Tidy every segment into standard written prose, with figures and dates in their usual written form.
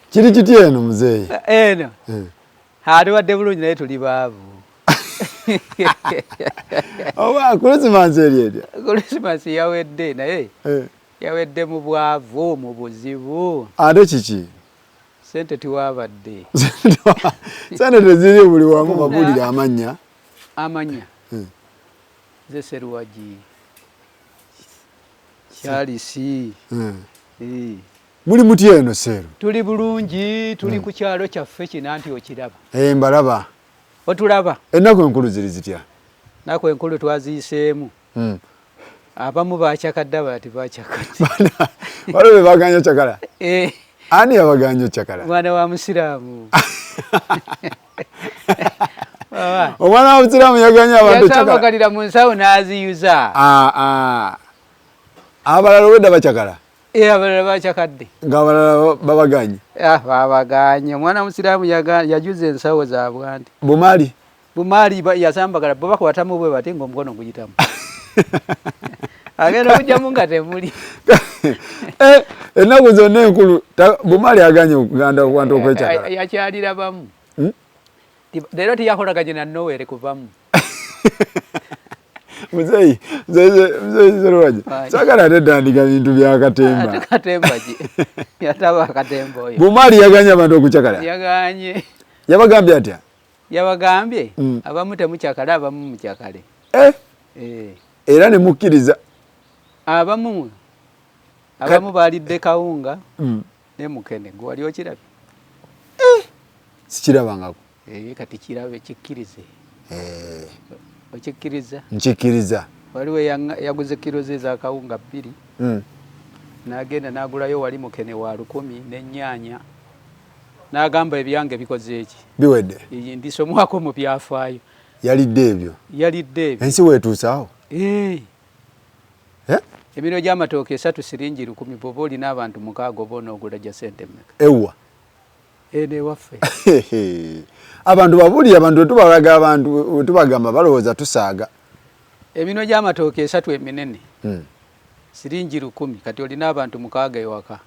Kiri kiti eno Mzei? Eno. Hatuwadde bulungi naye tuli baavu. Oba Christmas eriyo. Christmas yawedde naye. Yawedde mu bwavu mu buzibu. Ate kiki? Sente tiwabadde. Sente teziri buli wamu mabulire amanya. Amanya. Ze Seruwagi. Charisi. Muli muti eno Seru? Tuli bulungi, tuli ku kyalo kyaffe kino anti okiraba. Mbalaba. Otulaba. Ennaku enkulu ziri zitya? Ennaku enkulu twaziyiseemu. Abamu bakyakadde bati bakyakadde. Waliwo baganya kyakala? Ani yabaganya kyakala? Mwana wa Musiraamu. Omwana wa Musiraamu yaganya abantu kyakala? Yasambagalira mu nsawo n'aziyuza. Abalala wedda bakyakala? Abalala bakyakadde. Ng'abalala babaganye? Babaganye. Omwana wa Musiraamu yajuza ensawo zaabwe anti. Bumaali? Bumaali yasambagala bo bakwatamu bwe bati ng'omukono guyitamu. Agenda kujjamu nga temuli. Ennaku zonna enkulu Bumaali aganye okuganda okwantu okwekyakala? Yakyalira bamu. Leero tiyakolaganye na Nowere kuvamu. Mzei Seruwagi. Sagala atedandika bintu bya Katemba. Katemba ki. Yataba Katemba oyo. Bumaali yaganye abantu okukyakala? Yaganye. Yabagambye atya? Yabagambye abamu temukyakala abamu mukyakale. Era ne mukkiriza? Abamu balidde kawunga ne mukene. Gwe wali okirabye? Sikirabangako. Kati kirabe kikkirize. Okikkiriza? Nkikkiriza. Waliwo yaguze kilo ze za kawunga 2. N'agenda n'agulayo wali mukene wa 10 n'ennyaanya. N'agamba ebyange bikoze eki? Biwedde. Ndisomwako mu byafaayo. Yalidde ebyo? Yalidde ebyo. Ensi weetuusaawo? Emino gy'amatooke 3 siringi 1000 bw'oba olina abantu 6 oba onoogula gya sente mmeka? Ewa? Ewaffe. Abantu babuli abantu tubalaga abantu tubagamba balowooza tusaaga. Emino gy'amatooke 3 eminene siringi 1000 kati olina abantu 6 ewaka.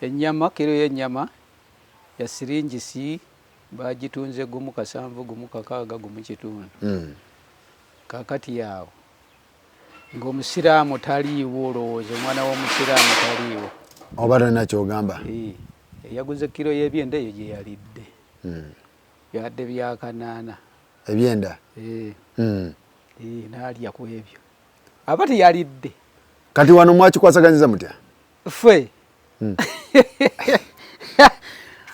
Ennyama kiro y'ennyama ya siringi si bagitunze gumu 7 gumu 6 gumu kitundu. Kakati yawo ng'Omusiraamu taliiwo olowooza omwana w'Omusiraamu taliiwo. Oba talina ky'ogamba? Yaguze kiro y'ebyenda eyo gye yalidde. Yadde bya kanaana. Ebyenda? N'alya ku ebyo. Aba teyalidde. Kati wano mwakikwasaganyiza mutya? Ffe.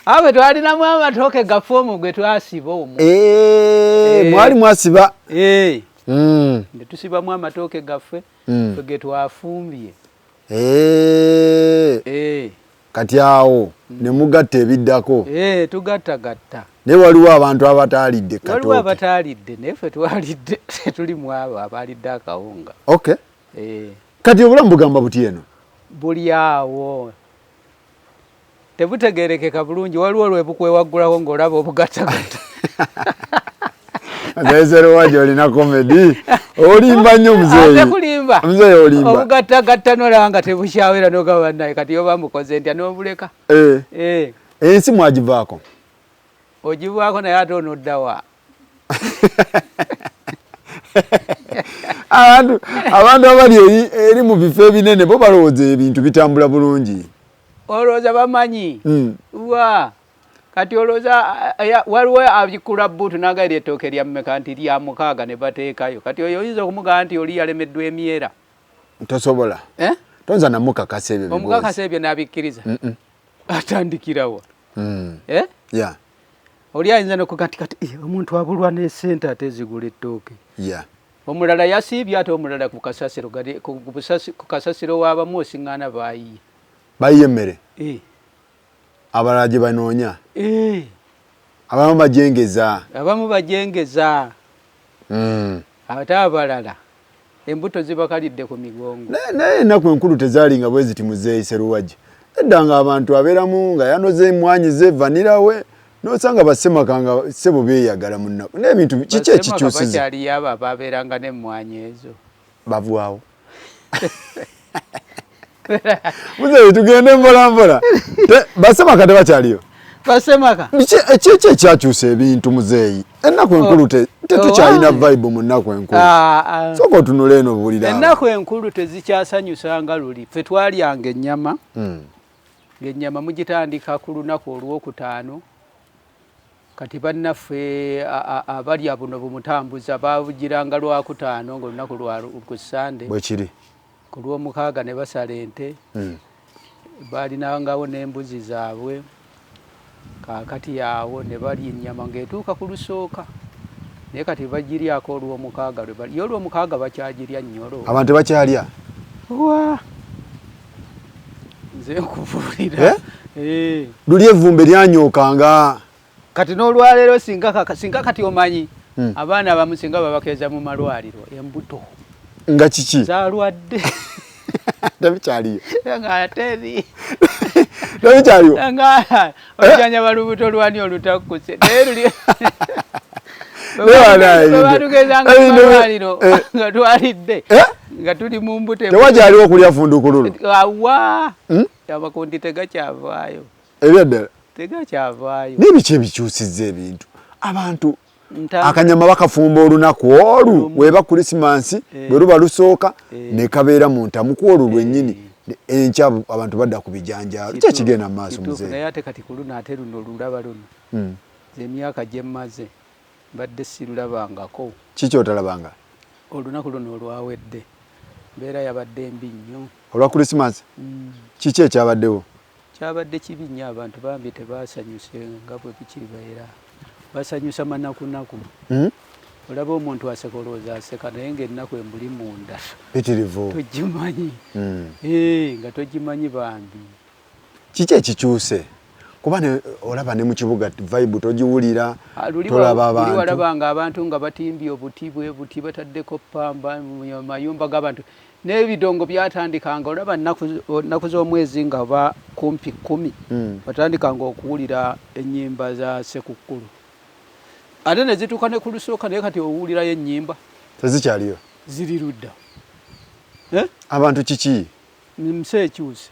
Abe twalinamu amatooke gaffe omwo gwe twasiba omwo. Mwali mwasiba? Ne tusibamu amatooke gaffe ffe ge twafumbye. Kati awo ne mugatta ebiddako? Tugattagatta. Naye waliwo abantu abataalidde katooke? Waliwo abataalidde naye ffe twalidde tuli mu abo abalidde akawunga. Kati obulamu bugamba buti eno? Buli awo. Tebutegerekeka bulungi, waliwo lwebukwewaggulawo ng'olaba obugattagatta. Mzei Seruwagi olina komedi. Olimba nnyo Mzei. Ate kulimba. Mzei olimba. Obugattagatta n'olaba nga tebukyawera n'ogamba naye kati oba mukoze ntya n'obuleka. Ensi mwagivaako? Ogivaako naye ate onoddawa. Abantu abali eri mu bifo ebinene bo balowooza ebintu bitambula bulungi. Olowooza bamanyi. Kati olowooza waliwo abikula bbuutu n'agayira ettooke lya mmeka nti lya 6 ne bateekayo. Kati oyo oyinza okumugamba nti oli yalemeddwa emyera. Tosobola. Tonza namukakasa ebyo biboozi. Omukakasa ebyo n'abikkiriza. Atandikirawa. Oli ayinza n'okugati kati omuntu abulwa n'essente ate zigula ettooke. Omulala yasiibye ate omulala ku kasasiro ku kasasiro w'abamu osiŋŋaana baayiye. Bayiye emmere? Abalala gye banoonya? Abamu bajengeza? Abamu bajengeza. Ate abalala embuto zibakalidde ku migongo. Naye ennaku enkulu tezaalinga bwe ziti Mzei Seruwagi. Edda nga abantu abeeramu nga yanoze emmwanyi ze vanira we n'osanga bassemaka nga ssebo beeyagala mu nnaku. N'ebintu kiki ekikyusiza? Bakyaliyo abo ababeeranga n'emmwanyi ezo. Bavaawo. Mzei tugende mbola. Basemaka tebakyaliyo. Basemaka. Kiki ekyakyusa ebintu Mzei? Ennaku enkulu tetukyalina vibe mu nnaku enkulu. Soko otunule eno bulira. Ennaku enkulu tezikyasanyusa nga luli. Ffe twalyanga ennyama. Ng'ennyama mugitandika ku lunaku olwokutaano. Kati bannaffe abalya buno bumutambuza baabugiranga lwakutaano ng'olunaku lwa ku Sande. Bwe kiri. Ku lwomukaaga ne basala ente. Baalinangawo n'embuzi zaabwe. Kaakati yaawo ne balya ennyama ng'etuuka ku lusooka. Naye kati bagiryako olw'omukaaga lwe bali. Yo olw'omukaaga bakyagirya nnyo olwo. Abantu bakyalya? Wa! Nze nkubuulira. Luli evvumbe lyanyookanga. Kati n'olwaleero singa kati omanyi abaana abamu singa babakeeza mu malwaliro embuto. Nga kiki? Zaalwadde. Tabikyaliyo. Nga teri. Tabikyaliyo. Nga ojjanja lubuto lwani olutakkuse. Naye luli. Baatugeezanga mu malwaliro nga twalidde. Nga tuli mu mbuto. Tewakyaliwo okulya fundukululu. Awa. Amakundi tegakyavaayo. Ebyaddala. Tegakyavaayo. N'ebiki ebikyusizza ebintu. Abantu akanyama bakafumba olunaku olwo weba Christmas bwe luba lusooka ne kabeera mu ntamu ku olwo lwennyini enkya abantu badda ku bijanjaalo. Kiki ekigenda mu maaso Mzei? Naye ate kati ku luno ate luno olulaba luno. Emyaka gye mmaze mbadde sirulabangako. Kiki otalabanga? Olunaku luno olwawedde mbeera yabadde mbi nnyo. Olwa Christmas? Kiki ekyabaddewo? Kyabadde kibi nnyo, abantu bambi tebaasanyuse nga bwe bikibeera. Basanyusa manakunaku. Olaba omuntu aseka olowooza aseka naye ng'ennaku embuli munda. Bitirivu. Togimanyi. Nga togimanyi bambi. Kiki ekikyuse? Kuba olaba ne mu kibuga vibe togiwulira, tolaba abantu. Luli walabanga abantu nga batimbye obuti bwe buti bataddeko ppamba mu mayumba g'abantu. N'ebidongo byatandikanga olaba nnaku z'omwezi nga ba kumpi 10 batandikanga okuwulira ennyimba za Sekukkulu. Ate ne zituuka ne ku lusooka naye kati owulirayo ennyimba. Tezikyaliyo. Ziri ludda. Abantu kiki? Mzei kyuse.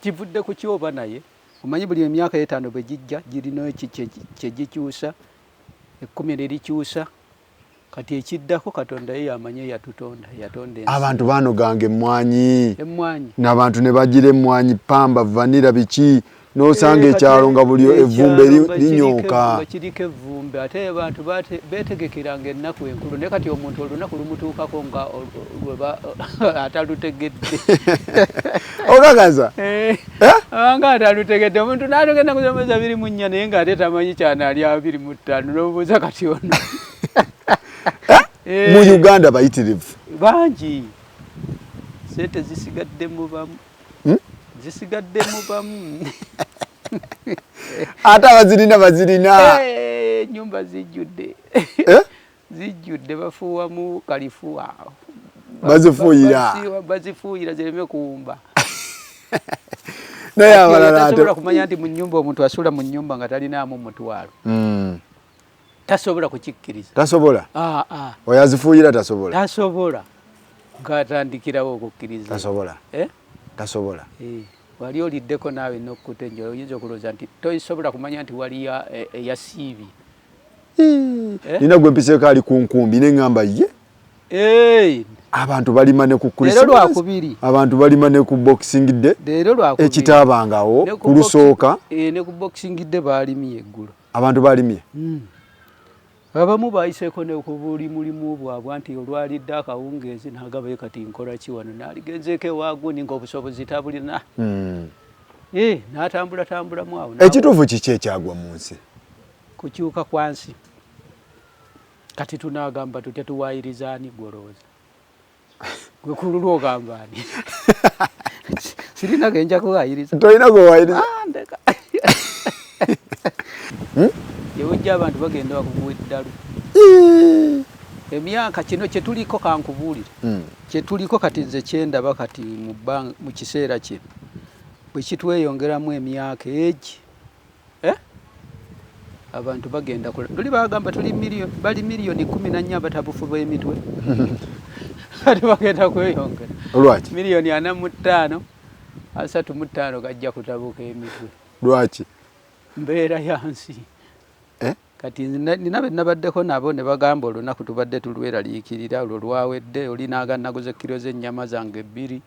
Kivudde ku kyoba naye. Omanyi buli emyaka 5 bwe gijja girina kye gikyusa. 10 ne likyusa. Kati ekiddako Katonda ye yamanye yatutonda ensi. Abantu banoganga emmwanyi. Emmwanyi. N'abantu ne bagira emmwanyi pamba vanira biki n'osanga ekyalo nga buli evvumbe linyooka. Kiriko evvumbe ate abantu beetegekeranga ennaku enkulu naye kati omuntu olunaku lumutuukako nga atalutegedde. Okakaza? Nga atalutegedde omuntu n'atogenda kusomesa 24 naye ng'ate tamanyi kyanaali 25 n'obuuza kati ono. Mu Uganda bayitirivu bangi. Sente zisigadde mu bamu. Zisigadde mu bamu. Ate abazirina. Nyumba zijjudde. Zijjudde bafuuwa mu kalifuwa. Bazifuuyira zireme kuwumba. Naye abalala tasobola kumanya nti mu nnyumba omuntu asula mu nnyumba nga talinaamu mutwalo. Tasobola kukikkiriza. Tasobola? Oyo azifuuyira tasobola? Tasobola. Ng'atandikirawo okukkiriza. Tasobola? Tasobola. Wali oliddeko naawe n'okkuta enjala oyinza okulowooza nti tosobola kumanya nti wali eyasiibi. Nina gwe mpiseeko ali ku nkumbi ne ŋŋamba ye. Abantu balima ne ku Christmas. Leero Lwakubiri. Abantu balima ne ku Boxing Day. Leero Lwakubiri. Ekitaabangawo ku lusooka. Ne ku Boxing Day baalimye eggulo. Abantu baalimye? Abamu bayiseeko ne ku buli mulimu bwabwe nti olwalidde akawungeezi n'agabayo kati nkola ki wano n'aligenzeeko ewaaguni ng'obusobozi tabulina. N'atambula-tambulamu awo. Ekituufu kiki ekyagwa mu nsi? Kukyuka kwa nsi. Kati tunaagamba tutya tuwaayiriza ani gwolowooza? Gwe kululwa ogamba ani? Sirina genja kuwaayiriza. Tolina kuwaayiriza? Ndeka. Yewojja abantu bagenda bakuguwa eddalu. Emyaka kino kye tuliko kankubuulire. Kye tuliko kati nze kyendaba kati mu kiseera kino. Bwe kitweyongeramu emyaka egi. Abantu bagenda kola. Tuli bagamba bali miliyoni 14 abatabufu b'emitwe. Kati bagenda kweyongera. Olwaki? Miliyoni 45. asatu mu ttaano gajja kutabuka emitwe. Lwaki? Mbeera yansi. Kati nina benabaddeko nabo ne bagamba olunaku tubadde tulweraliikirira olwo lwawedde oli naguze kilo z'ennyama zange 2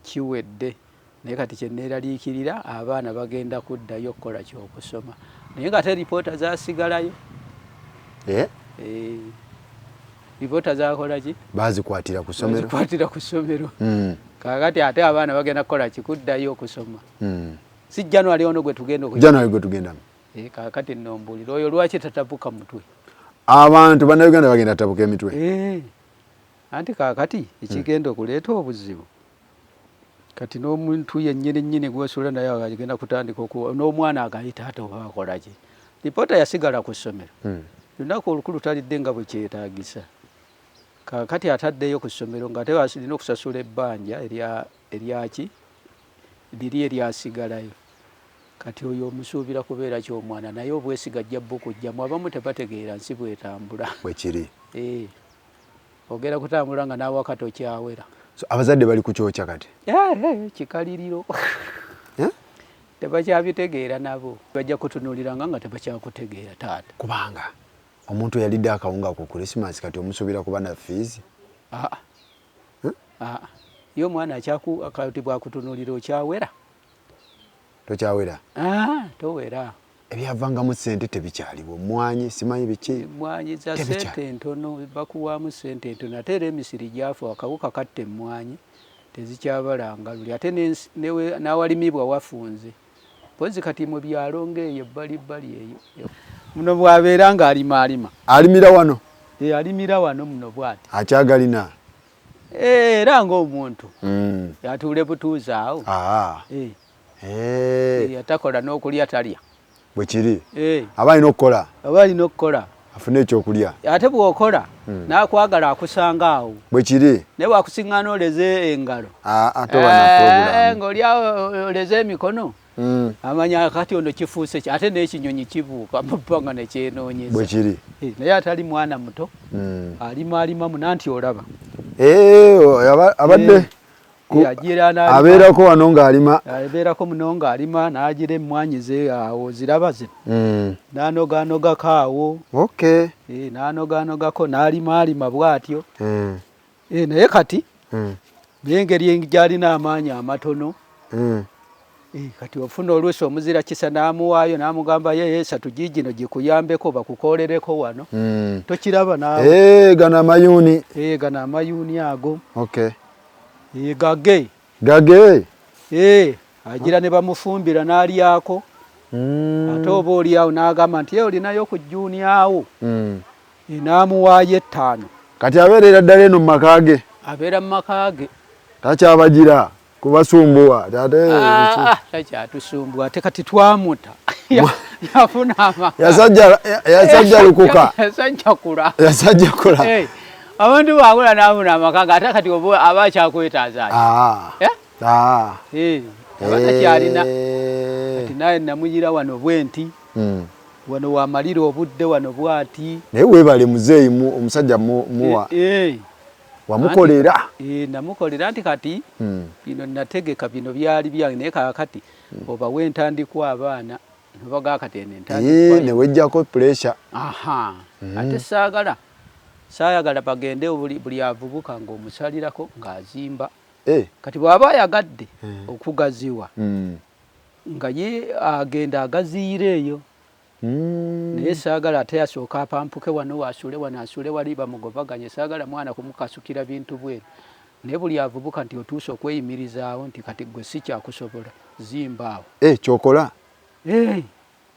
kiwedde naye kati kye neeraliikirira abaana bagenda kuddayo okukola ky'okusoma naye nga te ripoota zasigalayo. Ripoota zakola ki? Bazikwatira ku ssomero. Bazikwatira ku ssomero. Kakati ate abaana bagenda kukola kikuddayo okusoma. Si January ono gwe tugenda okujja. January gwe tugenda. Kakati nnombulira oyo lwaki tatabuka mutwe? Abantu bannayuganda bagenda tabuka emitwe. Anti kakati ekigenda okuleeta obuzibu kati n'omuntu yennyini gw'osuula naye agenda kutandika n'omwana agayita ate oba akola ki? Lipoota yasigala ku ssomero. Lunaku olukulu talidde nga bwe kyetaagisa. Kakati ataddeyo ku ssomero nga ate alina okusasula ebbanja eryaki liri eryasigalayo. Kati oyo omusuubira kubeera ky'omwana naye obwesiga ajja bukujjamu abamu tebategeera nsi bwetambula. Bwekiri. Ogera kutambula nga naawe akato kyawera. Abazadde bali ku kyokya kati? Kikaliriro. Tebakyabitegeera nabo. Bajja kutunuuliranga nga tebakyakutegeera taata. Kubanga omuntu yalidde akawunga ku Christmas kati omusuubira kuba na fees? Yo omwana kati bwakutunuulira okyawera? Tokyawera? Towera. Ebyavangamu ssente tebikyaliwo. Mmwanyi simanyi biki? Mmwanyi za ssente ntono bakuwaamu ssente ntono ate era emisiri gyafa akawuka katta emmwanyi tezikyabalanga luli ate n'awalimibwa wafunze. Pozi kati mu byalo ng'eyo ebbalibbali eyo. Muno bwabeera ng'alima. Alimira wano? Alimira wano muno bw'ati. Akyagalina? Era ng'omuntu. Yatuule butuuzi awo. Yatakola n'okulya talya. Bwekiri? Aba alina okukola? Aba alina okukola. Afune ekyokulya? Ate bw'okola n'akwagala akusanga awo. Bwekiri? Naye bwakusiŋŋaana oleze engalo. Toba na program. Ng'oli awo oleze emikono. Amanya kati ono kifuuse ate n'ekinyonyi kibuuka mu bbanga ne kyenoonyeza. Bwekiri? Naye atali mwana muto. Alima munanti olaba. Abadde abeerako wano ng'alima. Abeerako muno ng'alima n'agira emmwanyi ze awo ziraba zino. N'anoganogako awo. N'anoganogako n'alima bw'atyo. Naye kati n'engeri gy'alina amaanyi amatono. Kati ofuna oluusi omuzira kisa n'amuwaayo n'amugamba yeesa tugigino gikuyambeko bakukolereko wano. Tokiraba naawe. Gano amayuuni. Gano amayuuni ago. Gage. Agira ne bamufumbira n'alyako. Ate oba oliawo n'agamba nti olinayo ku jjuuni awo. N'amuwaayo 5. Kati abeerera ddala eno mu maka ge? Abeera mu maka ge. Takyabagira kubasumbuwa? Takyatusumbwa ate kati twamuta. Yafuna amaka. Yasajja lukuka. Yasajja kula. Abantu baakula n'afuna amaka ate kati oba aba akyakwetaaza. Abatakyalina. Kati naye namugira wano bwenti. Wano wamalira obudde wano bwati. Naye weebale Mzei omusajja muwa. Wamukolera? Namukolera nti kati bino nategeka bino byali byange naye kakati oba wentandikwa abaana nobaga kati entandikwa. Ne wejjako pressure. Ate saayagala bagende buli avubuka ng'omusalirako ng'azimba. Kati bw'aba ayagadde okugaziwa nga ye agenda agaziira eyo. Naye saagala ate yasooka apampuke wano asuule wano asuule wali bamugobaganye saagala mwana kumukasukira bintu bweru. Naye buli avubuka nti otuuse okweyimirizaawo nti kati gwe si kyakusobola zimba awo. Kyokola?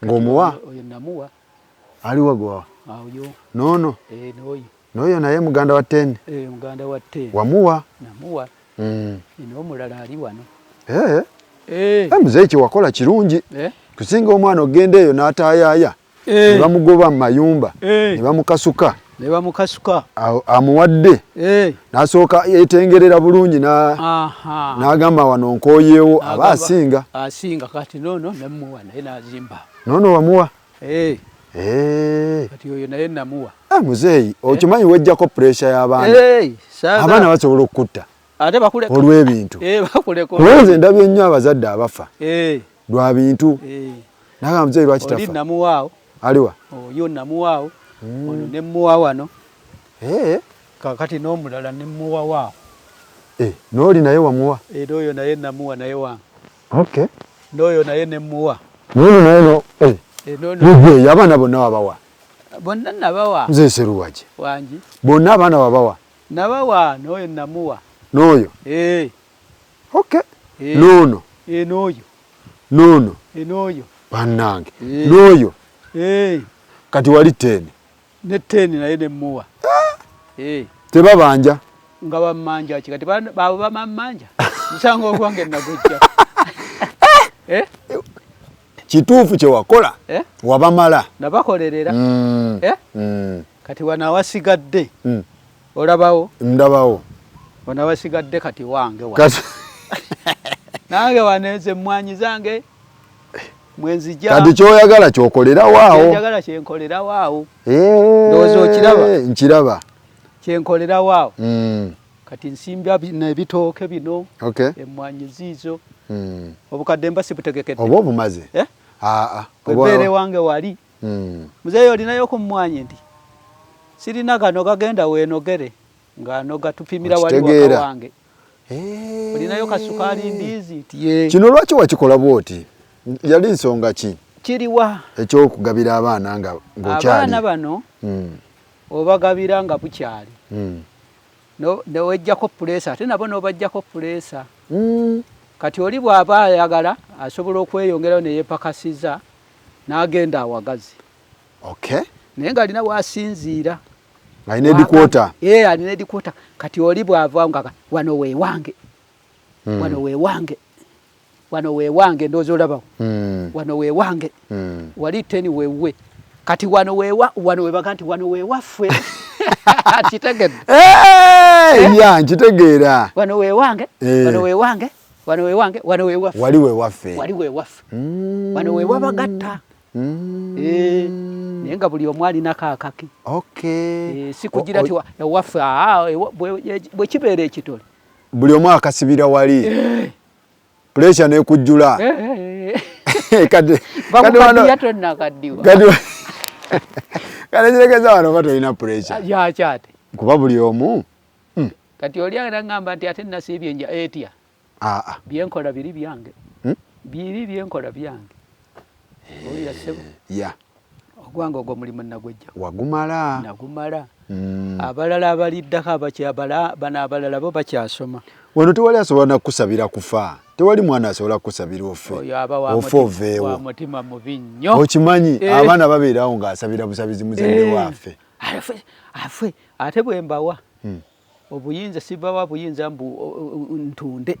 Ng'omuwa? Oyo namuwa. Aliwa gwa? Awo. Nono? N'oyo. N'oyo naye muganda wa 10? Muganda wa 10. Wamuwa? Namuwa. N'omulala ali wano. Mzei kyewakola kirungi. Kusinga omwana ogenda eyo n'ataayaaya ne bamugoba mu mayumba ne bamukasuka amuwadde n'asooka yetengerera bulungi n'agamba wano nkooyeewo aba asinga kati nono nemuwa naye n'azimba. Nono wamuwa? Kati oyo naye namuwa. Mzei okimanyi wejjako pressure y'abaana. Abaana basobola okukutta. ate bakuleka olw'ebintu bakuleka kuwenze ndabye nnyo abazadde abafa lwa bintu naga Mzei lwaki tafa oli namuwaawo aliwa oyo namuwaawo ono ne muwa wano kakati n'omulala ne muwa waawo n'oli naye wamuwa era oyo naye namuwa naye wange n'oyo naye ne muwa n'ono naye abaana bonna wabawa bonna nabawa Mzei Seruwagi wangi bonna abaana wabawa nabawa n'oyo namuwa n'oyo n'ono n'oyo bannange n'oyo kati wali 10 ne 10 naye ne muwa tebabanja nga bamanja kati babo bamanja nsanga okwange nagujja kituufu kye wakola wabamala nabakolerera kati wanawasigadde olabawo ndabawo wanawasigadde kati wange nange waneze mwanyi zange mwenzija kati kyoyagala kyokolera waawo kyoyagala kyenkolera waawo ndowooza okiraba nkiraba kyenkolera waawo kati nsimbya nebitooke bino emwanyi ziizo obukadde mba sibutegekedde oba obumaze bwebeere wange wali Mzei olinayo kumwanyi ndi sirina gano gagenda weenogere ng'anoga tupimira wali waka wange olinayo kasukaali mbizi kino lwaki wakikola bwoti yali nsonga ki kiriwa ekyokugabira abaana nga ng'okyali abaana bano obagabira nga bukyali newejjako puleesa ate nabo n'obajjako puleesa kati oli bw'aba ayagala asobola okweyongerayo neyeepakasiza n'agenda awagazi naye ng'alina waasinziira alina edikwota alina edikwota kati oli bw'ava nga wano weewange wano weewange wano weewange ndowooza olabawo wano weewange wali 10 weewuwe kati wano webaga nti wano weewaffe kitegedde nkitegeera wano weewange wano weewange wano weewange wano weewaffe wali weewaffe wano weewabagatta naye nga buli omu alinako akaki sikugira ti ewaffe bwe kibeera ekitole buli omu akasibira wali puresha nekujjula bakukaddiya tonnakaddiwa kale kiregeza wano oba tolina puresha yakyate kuba buli omu kati oli agamba nti ate nasiibye nja etya byenkola biri byange biri byenkola byange olira ssebo ogwange ogwo mulimu nagwejja wagumala nagumala abalala abaliddako bano abalala bo bakyasoma wano tewali asobola nakusabira kufa tewali mwana asobola kusabira ofe wa mutima mubi nnyo okimanyi abaana babeerawo ng'asabira busabizi muzadde waafe afe ate bwe mbawa obuyinza sibawa buyinza ntunde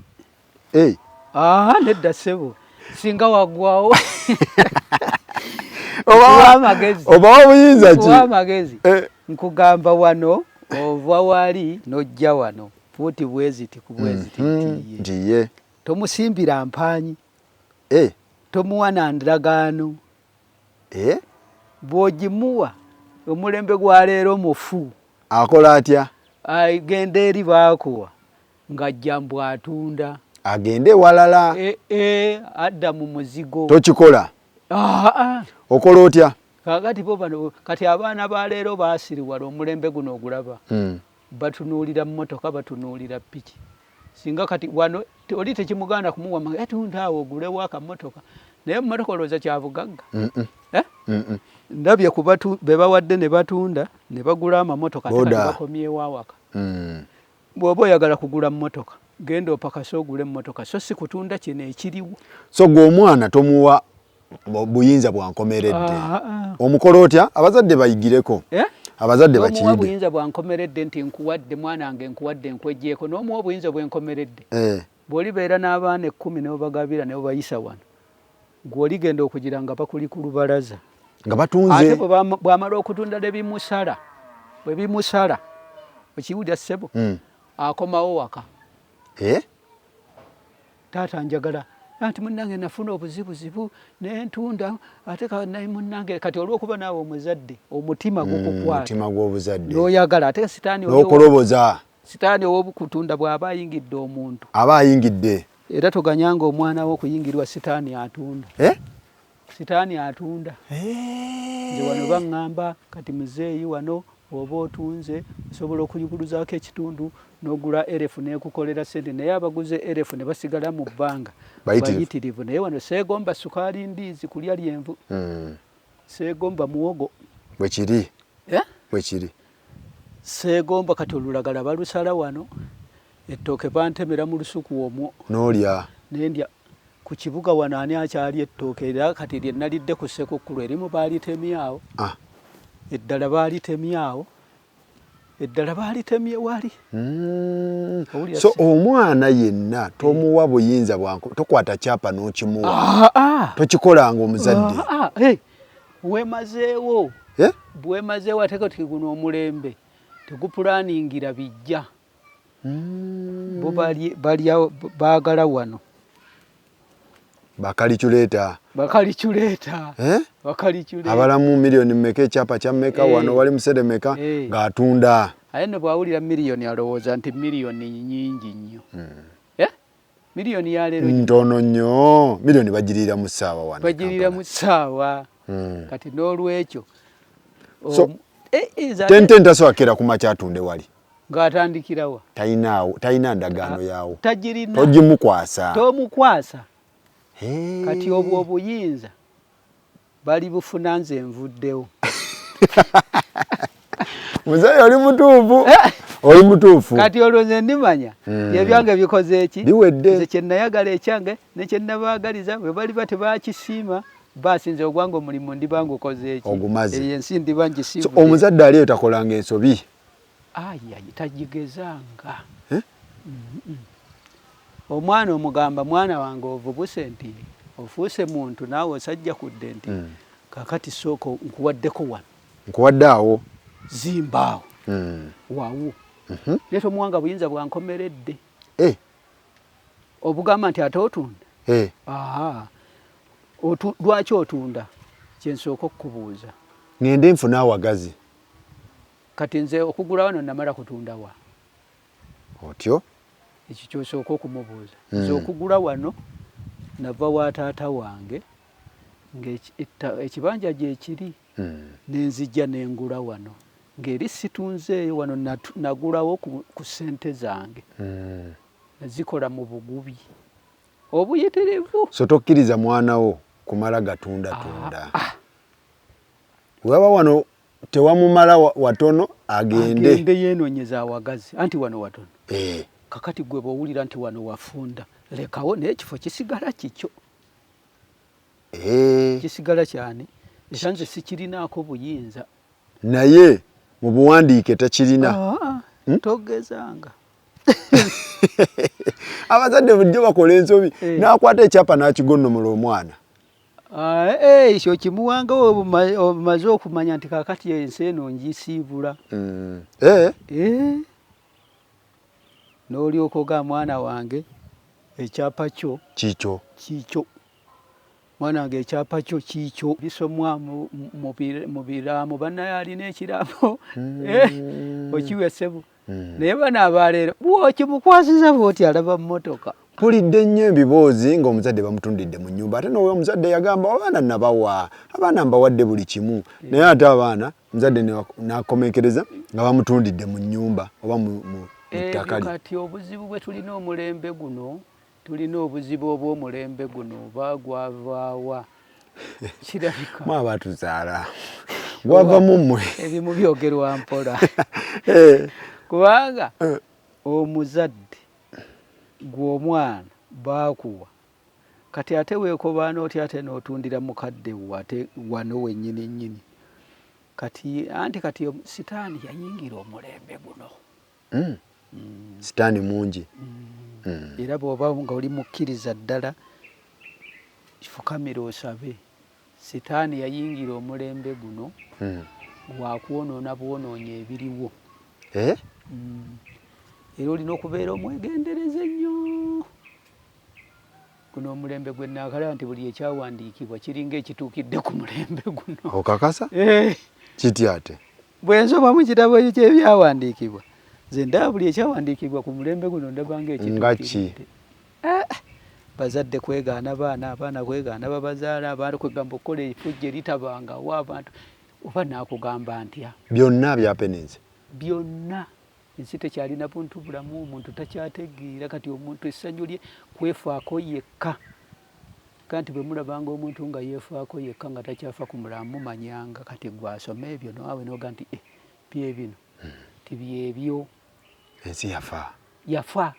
nedda ssebo singa waggwawo obawa buyinza ki amagezi nkugamba wano ova wali nojja wano futi bweziti kubweziti ndiye tomusimbira mpanyi tomuwa na ndagaano bw'ogimuwa omulembe gwa leero mufu akola atya agenda eri baakuwa ng'ajja mbw atunda agende walala adda mu muzigo tokikola okola otya kakati bo bano kati abaana ba leero baasiriwala omulembe guno ogulaba batunuulira mmotoka batunuulira piki singa kati wano oli tekimuganda kumuwa etunda awo ogulewo akamotoka naye mmotoka olowooza kyabugagga ndabye be bawadde ne batunda ne bagula amamotoka ate kati bakomyewo awaka bw'oba oyagala kugula mmotoka genda opakase ogule mmotoka so si kutunda kino ekiriwo so gwe omwana tomuwa buyinza bwankomeredde omukola otya abazadde bayigireko abazadde bakiyige buyinza bwankomeredde nti nkuwadde mwana wange nkuwadde nkwejjeeko n'omuwa obuyinza bwenkomeredde bw'olibeera n'abaana 10 n'obagabira ne bayisa wano gw'oligenda okugira nga bakuli ku lubalaza nga batunze ate bw'amala okutunda bwe bimusala okiwulira ssebo akomawo waka taata njagala anti munnange nafuna obuzibuzibu nentunda ate naye munnange kati olw'okuba naawe omuzadde omutima gukukwata gw'obuzadde n'oyagala ate sitaani n'okoloboza sitaani ow'obukutunda bw'aba ayingidde omuntu aba ayingidde era toganyanga omwana wo okuyingirwa sitaani atunda sitaani atunda nze wano baŋŋamba kati muzeeyi wano oba otunze osobola okuyuguluzaako ekitundu n'ogula erefu n'ekukolera sente naye abaguze erefu ne basigala mu bbanga bayitirivu naye wano seegomba sukaali ndiizi kulya lyenvu seegomba muwogo bwekiri bwekiri seegomba kati olulagala balusala wano ettooke bantemera mu lusuku omwo n'olya nendya ku kibuga wano ani akyali ettooke era kati lye nalidde ku Ssekukkulu erimu baalitemyawo eddala baalitemyawo eddala baalitemye wali so omwana yenna tomuwa buyinza bwanko tokwata kyapa n'okimuwa tokikolanga omuzadde wemazeewo bwemazeewo ate kati guno omulembe tegupulaningira bijja bo baagala wano bakaliculeeta abalamu miliyoni mmeka ekyapa kya mmeka wano wali musere meka ng'atunda aye ne bwawulira miliyoni alowooza nti miliyoni nyingi nnyo miliyoni yaleero ntono nnyo miliyoni bagiriira mu ssaawa wano bagiriira mu ssaawa kati n'olwekyo tente ntasobola kera ku makya atunde wali ng'atandikirawa talina ndagaano yaawo tagirina togimukwasa tomukwasa kati obwo obuyinza bali bufuna nze nvuddewo Mzei oli mutuufu oli mutuufu kati olwo nze ndimanya ebyange bikoze eki biwedde nze kye nayagala ekyange ne kye nabaagaliza bwe bali bate bakisiima basinze ogwange omulimu ndibanga okoze eki ensi ndiba ngisiibudde omuzadde aliyo takolanga ensobi tagigezanga omwana omugamba mwana wange ovubuse nti ofuuse muntu naawe osajja kudde nti kakati sooka nkuwaddeko wano nkuwadde awo zimbaawo waawo naye tomuwanga buyinza bwankomeredde obugamba nti ate otunda lwaki otunda kyensooka okukubuuza ngende nfuna awagazi kati nze okugula wano namala kutunda wa otyo ekyo kyosooka okumubuuza nze okugula wano nava wa taata wange ng'ekibanja gyekiri nenzijja nengula wano ng'eri situnzeeyo wano nagulawo ku ssente zange nazikola mu bugubi obuyitirivu so tokkiriza mwana wo kumala gatunda waba wano tewamumala watono agende yeenoonyeza awagazi anti wano watono kakati gwe bw'owulira nti wano wafunda lekawo n'ekifo kisigala kikyo kisigala kyani ekyanze sikirinaako buyinza naye mu buwandiike tekirina togezanga abazadde bulijjo bakola ensobi n'akwata ekyapa n'akigonnomola omwana ekyo kimuwanga obumaze okumanya nti kakati ensi eno ngisiibula n'olyoka oga mwana wange ekyapa kyo kikyo mwana wange ekyapa kyo kikyo bisomwa mu biraamo bannaye alina ekiraamo okiwesebu naye bano abaleero bwokimukwasiza bwoti alaba mu motoka pulidde nnyo ebiboozi ng'omuzadde bamutundidde mu nnyumba ate nowe omuzadde yagamba abaana nabawa abaana mbawadde buli kimu naye ate abaana omuzadde n'akomekereza nga bamutundidde mu nnyumba oba mu ttaka kati obuzibu bwe tulina omulembe guno tulina obuzibu obw'omulembe guno oba gwavaawa kirabika mwaba tuzaala gwava mu mmwe ebimu byogerwa mpola kubanga omuzadde gw'omwana baakuwa kati ate weekobaana otya ate n'otundira mukadde wo ate wano wennyini nnyini kati sitaani yayingira omulembe guno sitaani mungi era bw'oba nga oli mukkiriza ddala fukamira osabe sitaani yayingira omulembe guno wakwonoona bwonoonya ebiriwo era olina okubeera omwegendereze nnyo guno omulembe gwe naakalaba nti buli ekyawandiikibwa kiringa ekituukidde ku mulembe guno okakasa kitya ate bwe nsoba mu kitabo ekyo ky'ebyawandiikibwa nze ndaba buli ekyawandiikibwa ku mulembe guno ndabanga ngaki bazadde kwegaana abaana kwegaana babazaala abaana kwegamba okukola efujjo eritabangawo abantu oba naakugamba ntya byonna byapenenze byonna ensi tekyalina buntu bulamu omuntu takyategeera kati omuntu essanyu lye kwefaako yekka kanti bwe mulabanga omuntu nga yeefaako yekka nga takyafa ku mulamu mumanyanga kati gwasoma ebyo naawe noga nti byebino tibyebyo ensi yafa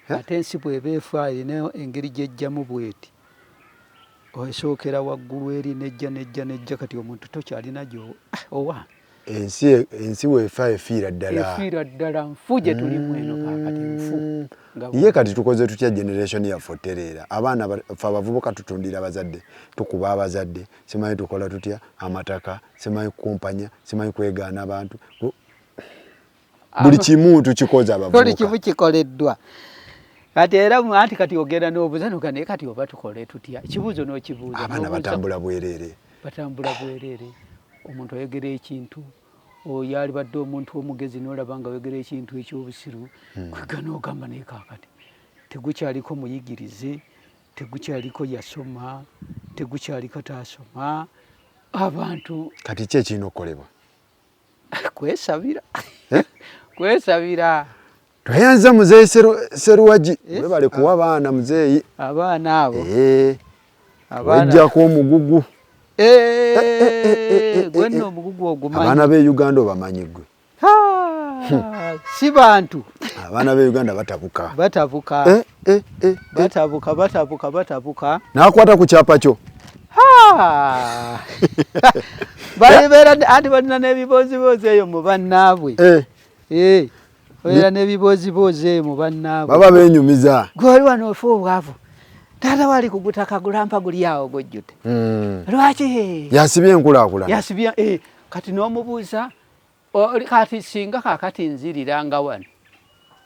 ate ensi bw'eba efa erina engeri gy'ejjamu bweti oesookera waggulu eri nejja kati omuntu tokyalina owa ensi weefa efiira ddala nfu gye tulimu eno kakati nfu ye kati tukoze tutya generation yaffe otereera abaana ffe abavubuka tutundira bazadde tukuba abazadde simanyi tukola tutya amataka simanyi kumpanya simanyi kwegaana abantu buli kimu tukikoze abavubuka buli kimu kikoleddwa kati era anti kati ogenda n'obuuza noga naye kati oba tukole tutya ekibuuzo n'okibuuza abaana batambula bwereere omuntu oyogera ekintu oyo alibadde omuntu omugezi n'olaba nga oyogera ekintu ekyobusiru kwega n'ogamba naye kaakati tegukyaliko muyigirize tegukyaliko yasoma tegukyaliko taasoma abantu kati ki ekirina okukolebwa kwesabira kwesabira twayanza Mzei Seruwagi webale kuwa abaana Mzei abaana abo wajjako omugugu gwenno omugugu ogumanyi abaana b'e Uganda obamanyi gwe si bantu abaana b'e Uganda batabuka batabuka n'akwata ku kyapa kyo balibeera anti balina n'ebiboozibozi eyo mu bannaabwe olera n'ebiboozibozi eyo mu bannaabwe baba beenyumiza gwoli wano ofa obwavu taata wali kugutaka gulampa guli awo gojjute lwaki yasibye enkulaakulana yasibye kati n'omubuuza kati singa kaakati nziriranga wano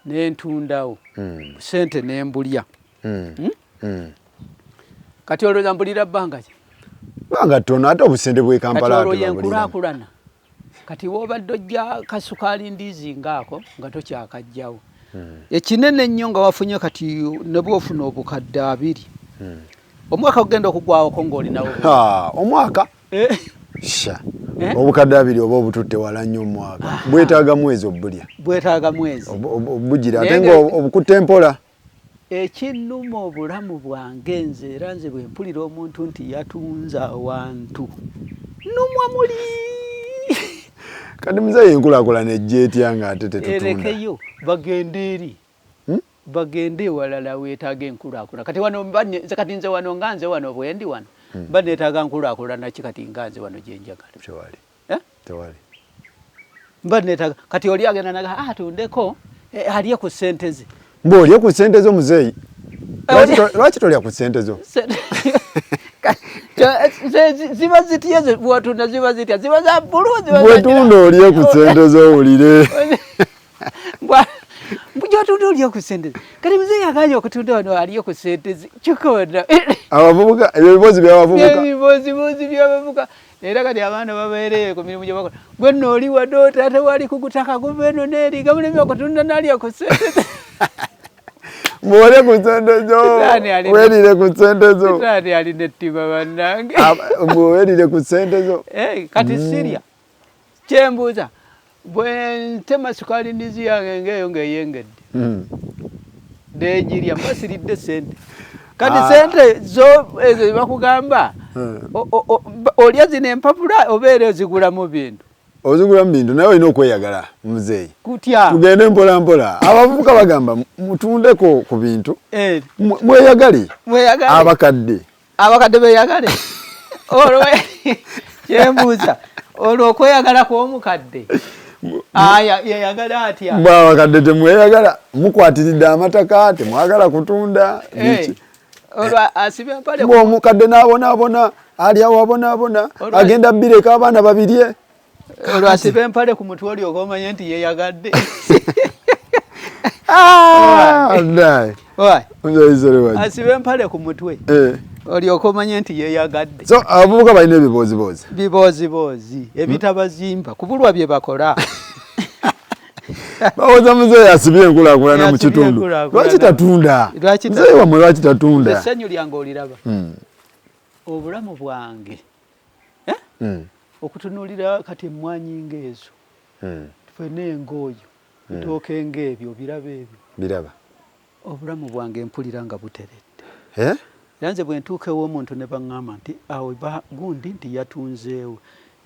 nentundawo sente nembulya kati olwo mbulira bbanga ki banga tono ate obusente bwe Kampala ate yenkulaakulana kati wobadde ojja kasukaali ndiizi ngaako nga tokyakajjawo ekinene ennyo nga wafunye kati ne bwofuna obukadde 2 omwaka ogenda okugwawoko ng'olinawo omwaka sha obukadde 2 oba obututte wala nnyo omwaka bwetaaga mwezi obulya bwetaaga mwezi obugira ate nga obukutte mpola ekinnuma obulamu bwange nze era nze bwe mpulira omuntu nti yatunza awantu nnumwa muli kati Mzei enkulaakulana ejja etya nga ate tetutunda erekeyo bagende eri bagende walala weetaaga enkulaakulana kati wano kati nze wano nga nze wano bwendi wano baneetaaga nkulaakulana ki kati nga nze wano gye njagala tewali baneetaaga kati oli agenda naga atundeko alye ku ssente ze mb'olye ku ssente zo Mzei lwaki tolya ku ssente zo ziba zitya bwotunda ziba zitya ziba za bbulu bwetunda olye ku ssente zo owulire bujotunda olye ku ssente ze kati Mzei aganye okutunda wano alye ku ssente ze kikona abavubuka ebyo ebibozibozi by'abavubuka era kati abaana babeereye ku mirimu gye bakola gwe nno oli wadde ate wali kugutaka guva eno n'eri gamulemye okutunda n'alya ku ssente ze mwole ku ssente zo werire ku ssente zo taani alina ettima bannange werire ku ssente zo kati sirya kyembuuza bwe ntema sukaali ndizi yange ngeeyo ng'eyengedde ndeegirya mbasiridde ssente kati ssente zo ezo bakugamba olya zino empapula obeera ozigulamu bintu ozigulamu bintu naye olina okweyagala Mzei kutya tugende mpola mpola abavubuka bagamba mutundeko ku bintu mweyagale abakadde beyagale olwo kyembuuza olwo okweyagala kw'omukadde yeyagala atya abakadde temweyagala mukwatiridde amataka temwagala kutunda olwo asibye mpale omukadde n'abonaabona alyawo abonaabona agenda bireka abaana babirye olwo asiba empale ku mutwe olyoka omanye nti yeyagadde asiba empale ku mutwe olyoka omanye nti yeyagadde so abavubuka balina ebibozibozi ebitabazimba kubulwa bye bakola bawoza Mzei asibye enkulakulana mu kitundu lwaki tatunda Mzei wamwe lwaki tatunda essanyu lyange oliraba obulamu bwange okutunuulira kati emmwanyi ng'ezo ffenna engooyo bitooke ng'ebyo biraba obulamu bwange mpulira nga buteredde era nze bwe ntuuka ew'omuntu ne baŋŋamba nti awo gundi nti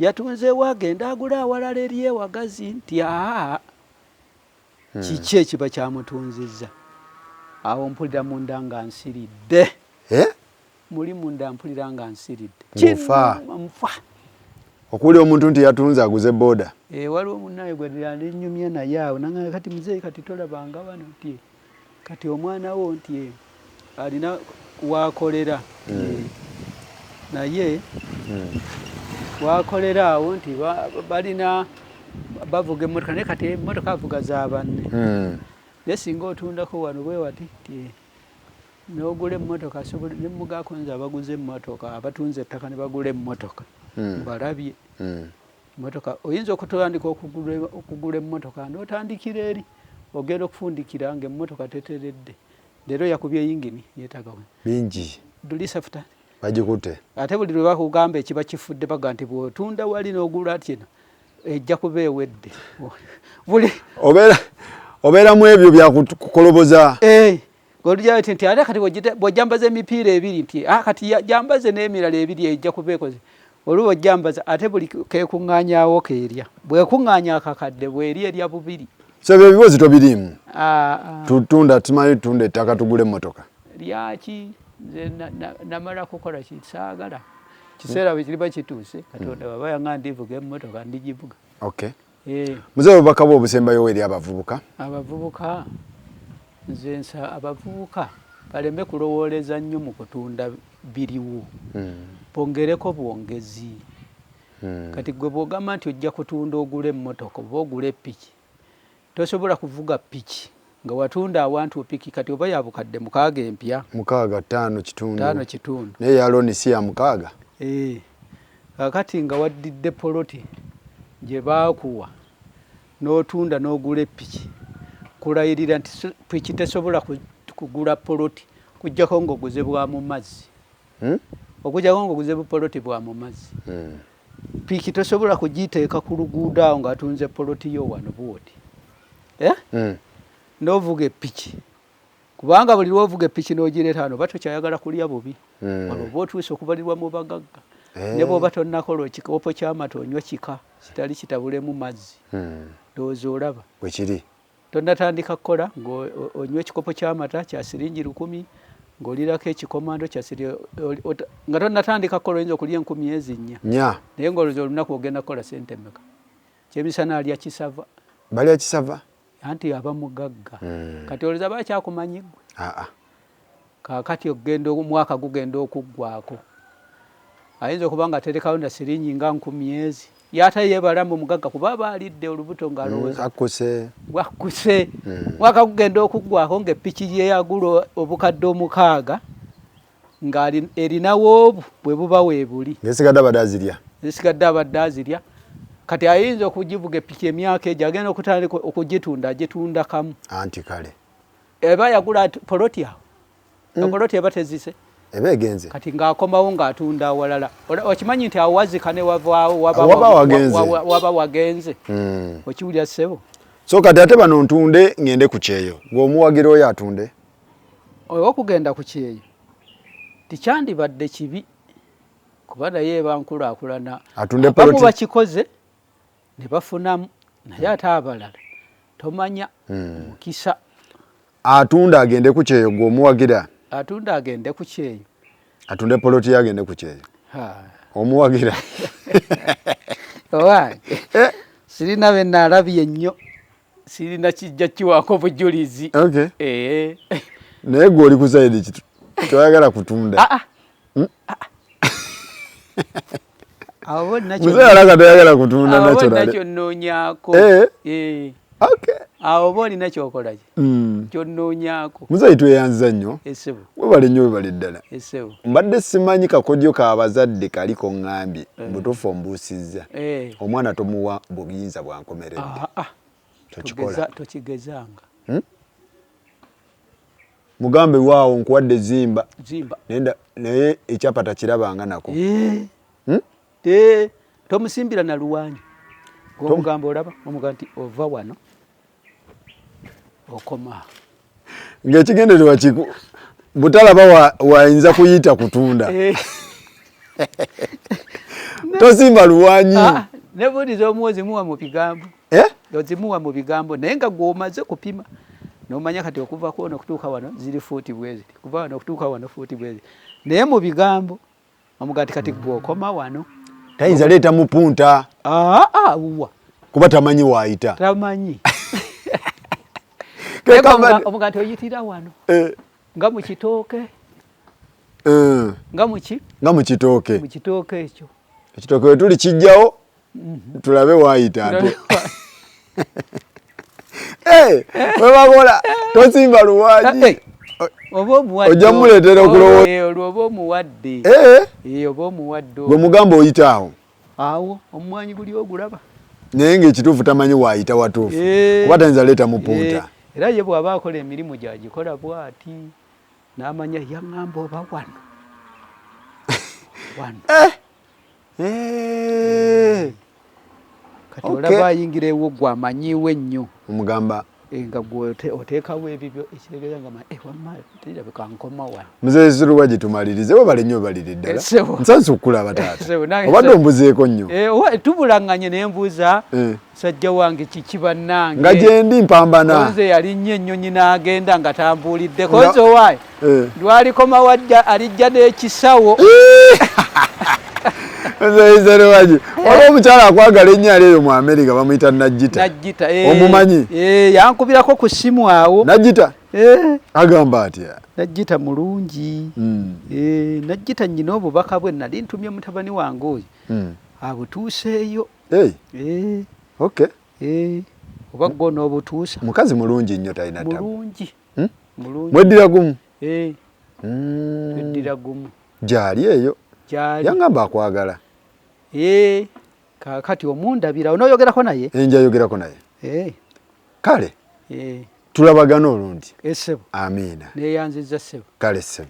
yatunzeewo agenda agula awalala eri ewagazi nti kiki ekiba kyamutunzizza awo mpulira munda nga nsiridde muli munda mpulira nga nsiridde nfa okuwulira omuntu nti yatunze aguze boda waliwo munnaye gwe yalinyumye naye awo naŋŋamba kati Mzei kati tolabanga wano nti kati omwana wo nti alina wakolera naye wakolera awo nti balina bavuga emmotoka naye kati emmotoka avuga za banne naye singa otundako wano bwe wati nti n'ogula emmotoka ne mugako nze abaguze emmotoka abatunze ettaka ne bagula emmotoka balabye emmotoka oyinza okutandika okugula emmotoka n'otandikira eri ogenda okufundikira ng'emmotoka teteredde leero yakubye yingini yeetagawe bingi dulisafuta bagikutte ate buli lwe bakugamba ekiba kifudde baga nti bw'otunda wali n'ogula atyena ejja kuba ewedde obeera mu ebyo byakukoloboza olujja nti ate kati bw'ojambaza emipiira ebiri nti kati jambaze n'emirala ebiri ejja kuba ekoze oluba ojambaza ate buli kekuŋŋaanyaawo keerya bwekuŋŋaanya akakadde bweri erya bubiri sebyo ebibuuzi tobiriimu tutunda tumanyi tutunda ettaka tugule emmotoka lyaki nze namala kukola kisaagala kiseera bwe kiriba kituuse katonda baba yaŋŋamba ndivuga emmotoka ndigivuga Mzei obubaka bwe obusembayo eri abavubuka nze nsa abavubuka baleme kulowooleza nnyo mu kutunda biriwo bongereko bwongezi kati gwe bw'ogamba nti ojja kutunda ogula emmotoka oba ogula epiki tosobola kuvuga piki nga watunda awantu piki kati oba ya bukadde 6 empya 5 kitundu naye ya looni si ya 6 kakati nga waddidde poloti gye baakuwa n'otunda n'ogula epiki kulayirira nti piki tesobola kugula poloti kujjako ng'oguze bwa mu mazzi okujjako ng'oguze poloti bwa mu mazzi piki tosobola kugiteeka ku luguudo awo ng'atunze poloti yo wano bwoti n'ovuga epiki kubanga buli lw'ovuga epiki n'ogireeta wano oba tokyayagala kulya bubi wano oba otuuse okubalirwa mu bagagga ne bw'oba tonnakola ekikopo ky'amata onywa kika kitali kitabulemu mazzi ndowooza olaba bwe kiri tonnatandika kukola ng'onywa ekikopo ky'amata kya siringi 1000 ng'olirako ekikomando nga tonnatandika kukola oyinza okulya 10 ezinnya naye ng'olowooza olunaku ogenda kukola sente mmeka kyemisana alya kisava balya kisava anti aba mugagga kati olowooza bakyakumanyi ggwe kaakati ogenda omwaka gugenda okuggwako ayinza okuba nga aterekawo na siringi nga 10 yate yebalamu mugagga kuba baalidde olubuto ng'alowooza wakkuse mwaka gugenda okuggwako ng'epiki ye yagula obukadde 6 ng'erinawo obwo bwe buba weebuli ng'esigadde abadde azirya kati ayinza okugivuga epiki emyaka egyo agenda okutandika okugitunda agitunda kamu anti kale eba yagula poloti awo poloti eba tezise eba egenze kati ng'akomawo ng'atunda awalala okimanyi nti awo wazika ne wavaawo waba wagenze okiwulya ssebo so kati ate bano ntunde ngende ku kyeyo ng'omuwagira oyo atunde okugenda ku kyeyo tikyandibadde kibi kuba naye eba nkulaakulana abamu bakikoze ne bafunamu naye ate abalala tomanya mukisa atunda agende ku kyeyo ng'omuwagira atunda agende ku kyeyo atunde poloti agende ku kyeyo omuwagira owange sirina be naalabye nnyo sirina kijja kiwaako bujulizi naye gwe oli ku sayidi kyoyagala kutunda Mzei alaga toyagala kutunda nakyo nnoonyaako awo oba olina kyokola kyonnoonyaako Mzei tweyanziza nnyo webale nnyo webale ddala mbadde simanyi kakodyo k'abazadde kaliko ŋŋambye butuufu ombuusizza omwana tomuwa buyinza bwankomerera tokigezanga. Mugambe waawo nkuwadde zimba nenda naye ekyapa takirabanga nako. Tomusimbira na luwanyi ng'omugamba olaba omuga nti ova wano okoma ng'ekigendererwa butalaba wayinza kuyita kutunda. Tosimba luwanyi ne bundi z'omuwozimuwa mu bigambo ozimuwa mu bigambo naye nga gw'omaze kupima n'omanya kati okuva ku ono kutuuka wano ziri fuuti bwezi kuva wano okutuuka wano fuuti bwezi naye mu bigambo omuga nti kati gw'okoma wano tayinza leeta mupunta uwa kuba tamanyi waayita tamanyi omuga nti oyitira wano nga mu kitooke nga mu kitooke ekyo ekitooke we tuli kijjawo tulabe waayita ate webakola tosimba luwanyi ojja muleetera okulowooza omuwadde oba omuwadde gwe mugamba oyitaawo awo omumwanyi guli ogulaba naye ng'ekituufu tamanyi waayita watuufu kuba tayinza leeta mupunta era ye bw'aba akola emirimu gyagikola bw'ati n'amanya yaŋŋamba oba wano kati olaba ayingira ewo gwe amanyiiwe ennyo omugamba nga gwe oteekawo ebibyo ekitegeeza nga wamma tirabika nkoma wano. Mzei Seruwagi tumalirize webale nnyo balire ddala nsansi okukulaba taata obadde ombuzeeko nnyo tubulaŋŋanye naye mbuuza sajja wange kiki bannange nga gyendi mpambana nze yali nnyo ennyonyi n'agenda nga tambuuliddeko nze owaayi lwalikoma wajja alijja n'ekisawo. Mzei Seruwagi waliwo omukyala akwagala ennyo eyo mu Amerika bamuyita Najjita omumanyi yankubirako ku ssimu awo Najjita agamba atya Najjita mulungi Najjita nnyina obubaka bwe nali ntumye mutabani wange oyo abutuuseeyo oba gwo n'obutuusa mukazi mulungi nnyo talina mulungi mweddira gumu tweddira gumu gyali eyo yangamba akwagala kakati omundabira onooyogerako naye njayogerako naye kale tulabagana olundi essebo amiina neeyanziza ssebo kale ssebo